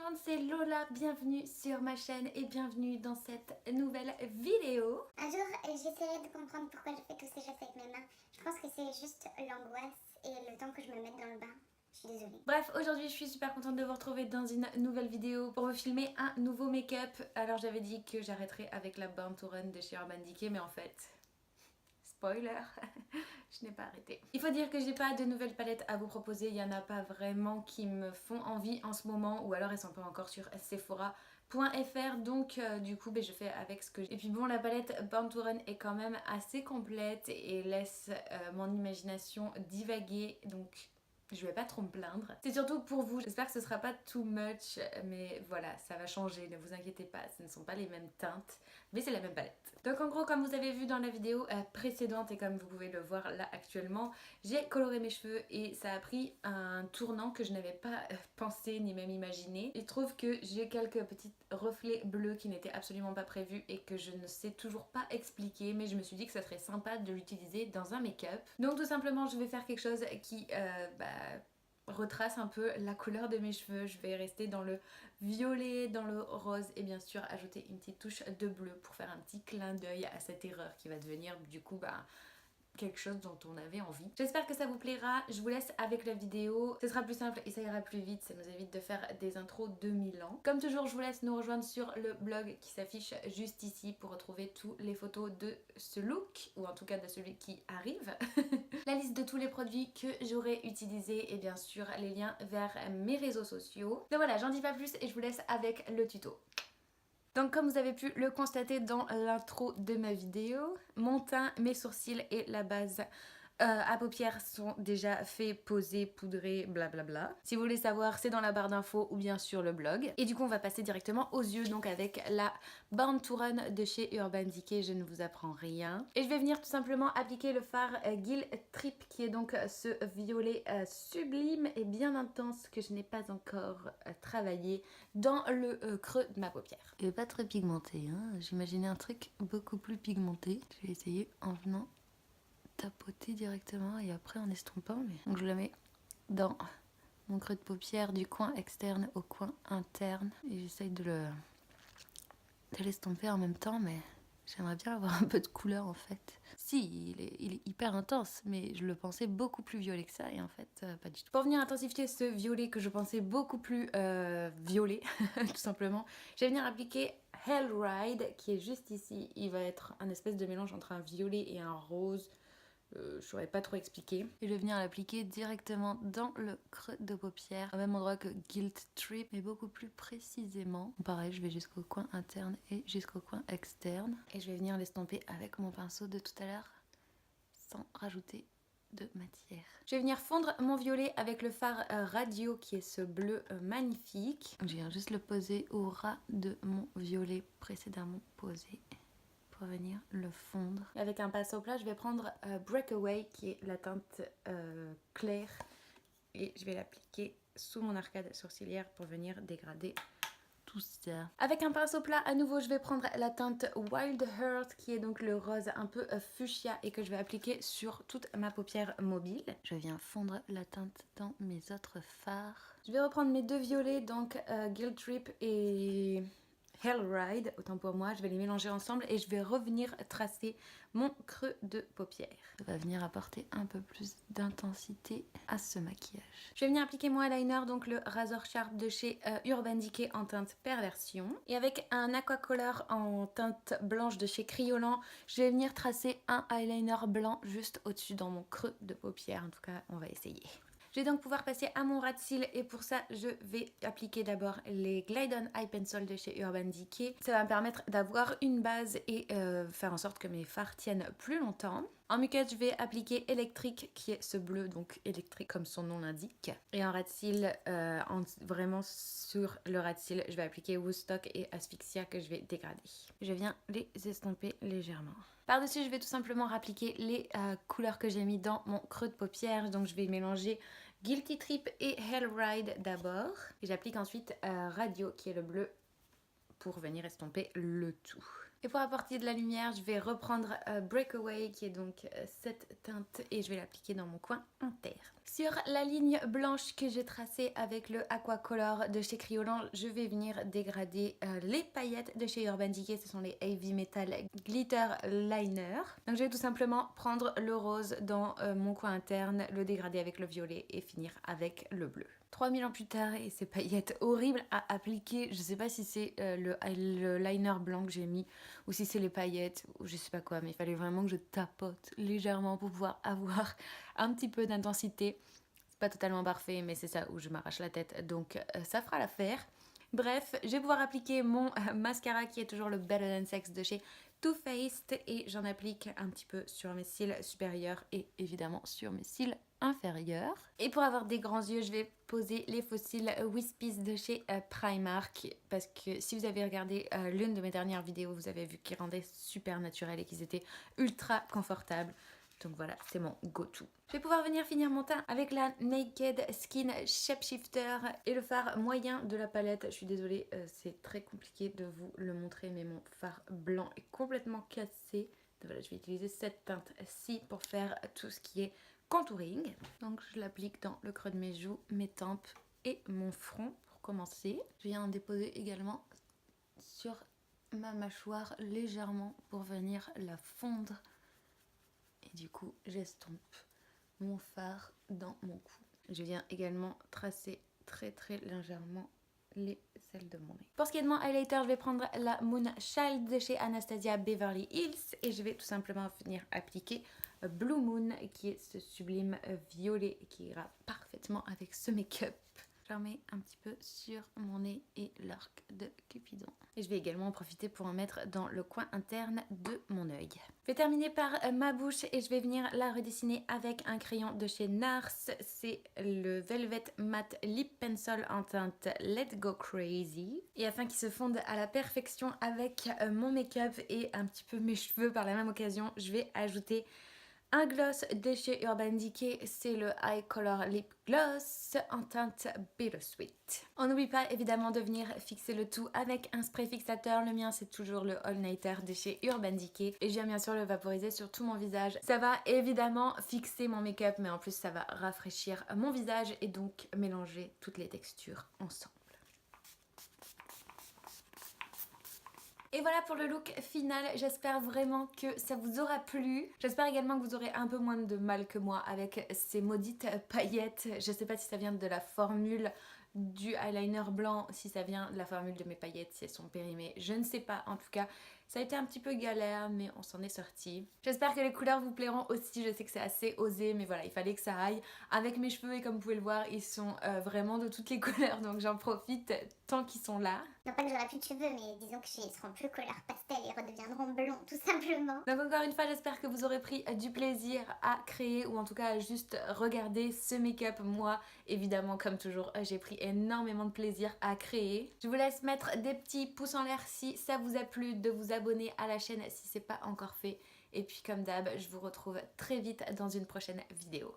monde, c'est Lola, bienvenue sur ma chaîne et bienvenue dans cette nouvelle vidéo. Un jour, j'essaierai de comprendre pourquoi je fais tous ces gestes avec mes mains. Je pense que c'est juste l'angoisse et le temps que je me mette dans le bain. Je suis désolée. Bref, aujourd'hui je suis super contente de vous retrouver dans une nouvelle vidéo pour me filmer un nouveau make-up. Alors j'avais dit que j'arrêterais avec la Born to Run de chez Urban Decay, mais en fait... Spoiler, je n'ai pas arrêté. Il faut dire que j'ai pas de nouvelles palettes à vous proposer, il y en a pas vraiment qui me font envie en ce moment, ou alors elles sont pas encore sur Sephora.fr, donc du coup je fais avec ce que j'ai. Et puis bon, la palette Born to Run est quand même assez complète et laisse mon imagination divaguer, donc je vais pas trop me plaindre. C'est surtout pour vous, j'espère que ce sera pas too much, mais voilà, ça va changer, ne vous inquiétez pas, ce ne sont pas les mêmes teintes, mais c'est la même palette. Donc en gros, comme vous avez vu dans la vidéo précédente et comme vous pouvez le voir là actuellement, j'ai coloré mes cheveux et ça a pris un tournant que je n'avais pas pensé ni même imaginé. Il se trouve que j'ai quelques petits reflets bleus qui n'étaient absolument pas prévus et que je ne sais toujours pas expliquer, mais je me suis dit que ça serait sympa de l'utiliser dans un make-up. Donc tout simplement, je vais faire quelque chose qui retrace un peu la couleur de mes cheveux. Je vais rester dans le violet, dans le rose et bien sûr ajouter une petite touche de bleu pour faire un petit clin d'œil à cette erreur qui va devenir du coup quelque chose dont on avait envie. J'espère que ça vous plaira, je vous laisse avec la vidéo, ce sera plus simple et ça ira plus vite, ça nous évite de faire des intros 2000 ans. Comme toujours, je vous laisse nous rejoindre sur le blog qui s'affiche juste ici pour retrouver toutes les photos de ce look, ou en tout cas de celui qui arrive. La liste de tous les produits que j'aurai utilisés et bien sûr les liens vers mes réseaux sociaux. Donc voilà, j'en dis pas plus et je vous laisse avec le tuto. Donc comme vous avez pu le constater dans l'intro de ma vidéo, mon teint, mes sourcils et la base à paupières sont déjà faits, posés, poudrés, blablabla. Si vous voulez savoir, c'est dans la barre d'infos ou bien sur le blog. Et du coup on va passer directement aux yeux, donc avec la Born to Run de chez Urban Decay, je ne vous apprends rien. Et je vais venir tout simplement appliquer le fard Guilt Trip qui est donc ce violet sublime et bien intense que je n'ai pas encore travaillé dans le creux de ma paupière. Il est pas très pigmenté, hein. J'imaginais un truc beaucoup plus pigmenté. Je vais essayer en venant tapoter directement et après en estompant. Donc je le mets dans mon creux de paupière du coin externe au coin interne. Et j'essaye de l'estomper en même temps, mais j'aimerais bien avoir un peu de couleur en fait. Si, il est hyper intense, mais je le pensais beaucoup plus violet que ça et en fait pas du tout. Pour venir intensifier ce violet que je pensais beaucoup plus violet, tout simplement, je vais venir appliquer Hell Ride qui est juste ici. Il va être un espèce de mélange entre un violet et un rose. Je saurais pas trop expliquer. Et je vais venir l'appliquer directement dans le creux de paupière, au même endroit que Guilt Trip, mais beaucoup plus précisément. Pareil, je vais jusqu'au coin interne et jusqu'au coin externe. Et je vais venir l'estomper avec mon pinceau de tout à l'heure, sans rajouter de matière. Je vais venir fondre mon violet avec le fard Radio qui est ce bleu magnifique. Je viens juste le poser au ras de mon violet précédemment posé, pour venir le fondre. Avec un pinceau plat, je vais prendre Breakaway qui est la teinte claire et je vais l'appliquer sous mon arcade sourcilière pour venir dégrader tout ça. Avec un pinceau plat, à nouveau, je vais prendre la teinte Wild Heart qui est donc le rose un peu fuchsia et que je vais appliquer sur toute ma paupière mobile. Je viens fondre la teinte dans mes autres fards. Je vais reprendre mes deux violets, donc Guilt Trip et Hell Ride, autant pour moi, je vais les mélanger ensemble et je vais revenir tracer mon creux de paupière. Ça va venir apporter un peu plus d'intensité à ce maquillage. Je vais venir appliquer mon eyeliner, donc le Razor Sharp de chez Urban Decay en teinte Perversion. Et avec un Aquacolor en teinte blanche de chez Kryolan, je vais venir tracer un eyeliner blanc juste au-dessus dans mon creux de paupière. En tout cas, on va essayer. Je vais donc pouvoir passer à mon ras de cils et pour ça je vais appliquer d'abord les Glide On Eye Pencil de chez Urban Decay. Ça va me permettre d'avoir une base et faire en sorte que mes fards tiennent plus longtemps. En muquette, je vais appliquer Electric qui est ce bleu, donc électrique comme son nom l'indique. Et en ras de cils, vraiment sur le ras de cils, je vais appliquer Woodstock et Asphyxia que je vais dégrader. Je viens les estomper légèrement. Par-dessus, je vais tout simplement appliquer les couleurs que j'ai mis dans mon creux de paupière. Donc je vais mélanger Guilty Trip et Hell Ride d'abord. Et j'applique ensuite Radio qui est le bleu pour venir estomper le tout. Et pour apporter de la lumière, je vais reprendre Breakaway qui est donc cette teinte et je vais l'appliquer dans mon coin interne. Sur la ligne blanche que j'ai tracée avec le Aquacolor de chez Kryolan, je vais venir dégrader les paillettes de chez Urban Decay. Ce sont les Heavy Metal Glitter Liner. Donc je vais tout simplement prendre le rose dans mon coin interne, le dégrader avec le violet et finir avec le bleu. 3000 ans plus tard et ces paillettes horribles à appliquer, je sais pas si c'est le liner blanc que j'ai mis ou si c'est les paillettes ou je sais pas quoi, mais il fallait vraiment que je tapote légèrement pour pouvoir avoir un petit peu d'intensité. C'est pas totalement parfait mais c'est ça où je m'arrache la tête, donc ça fera l'affaire. Bref, je vais pouvoir appliquer mon mascara qui est toujours le Better Than Sex de chez Too Faced et j'en applique un petit peu sur mes cils supérieurs et évidemment sur mes cils inférieurs. Et pour avoir des grands yeux, je vais poser les faux cils Wispies de chez Primark parce que si vous avez regardé l'une de mes dernières vidéos, vous avez vu qu'ils rendaient super naturels et qu'ils étaient ultra confortables. Donc voilà, c'est mon go-to. Je vais pouvoir venir finir mon teint avec la Naked Skin Shapeshifter et le fard moyen de la palette. Je suis désolée, c'est très compliqué de vous le montrer, mais mon fard blanc est complètement cassé. Donc voilà, je vais utiliser cette teinte-ci pour faire tout ce qui est contouring. Donc je l'applique dans le creux de mes joues, mes tempes et mon front pour commencer. Je viens en déposer également sur ma mâchoire légèrement pour venir la fondre. Et du coup, j'estompe mon fard dans mon cou. Je viens également tracer très légèrement les ailes de mon nez. Pour ce qui est de mon highlighter, je vais prendre la Moonchild de chez Anastasia Beverly Hills et je vais tout simplement venir appliquer Blue Moon qui est ce sublime violet qui ira parfaitement avec ce make-up. J'en mets un petit peu sur mon nez et l'arc de Cupidon. Et je vais également en profiter pour en mettre dans le coin interne de mon œil. Je vais terminer par ma bouche et je vais venir la redessiner avec un crayon de chez NARS. C'est le Velvet Matte Lip Pencil en teinte Let's Go Crazy. Et afin qu'il se fonde à la perfection avec mon make-up et un petit peu mes cheveux par la même occasion, je vais ajouter un gloss de chez Urban Decay, c'est le Eye Color Lip Gloss en teinte Bittersweet. On n'oublie pas évidemment de venir fixer le tout avec un spray fixateur. Le mien c'est toujours le All Nighter de chez Urban Decay et je viens bien sûr le vaporiser sur tout mon visage. Ça va évidemment fixer mon make-up mais en plus ça va rafraîchir mon visage et donc mélanger toutes les textures ensemble. Et voilà pour le look final, j'espère vraiment que ça vous aura plu. J'espère également que vous aurez un peu moins de mal que moi avec ces maudites paillettes. Je sais pas si ça vient de la formule du eyeliner blanc, si ça vient de la formule de mes paillettes, si elles sont périmées, je ne sais pas. En tout cas, ça a été un petit peu galère, mais on s'en est sorti. J'espère que les couleurs vous plairont aussi, je sais que c'est assez osé, mais voilà, il fallait que ça aille. Avec mes cheveux, et comme vous pouvez le voir, ils sont vraiment de toutes les couleurs, donc j'en profite tant qu'ils sont là. Non pas que j'aurai plus de cheveux, mais disons que ils seront plus couleur pastel et redeviendront blonds, tout simplement. Donc encore une fois, j'espère que vous aurez pris du plaisir à créer, ou en tout cas à juste regarder ce make-up. Moi, évidemment, comme toujours, j'ai pris énormément de plaisir à créer. Je vous laisse mettre des petits pouces en l'air si ça vous a plu, de vous abonner à la chaîne si c'est pas encore fait. Et puis comme d'hab, je vous retrouve très vite dans une prochaine vidéo.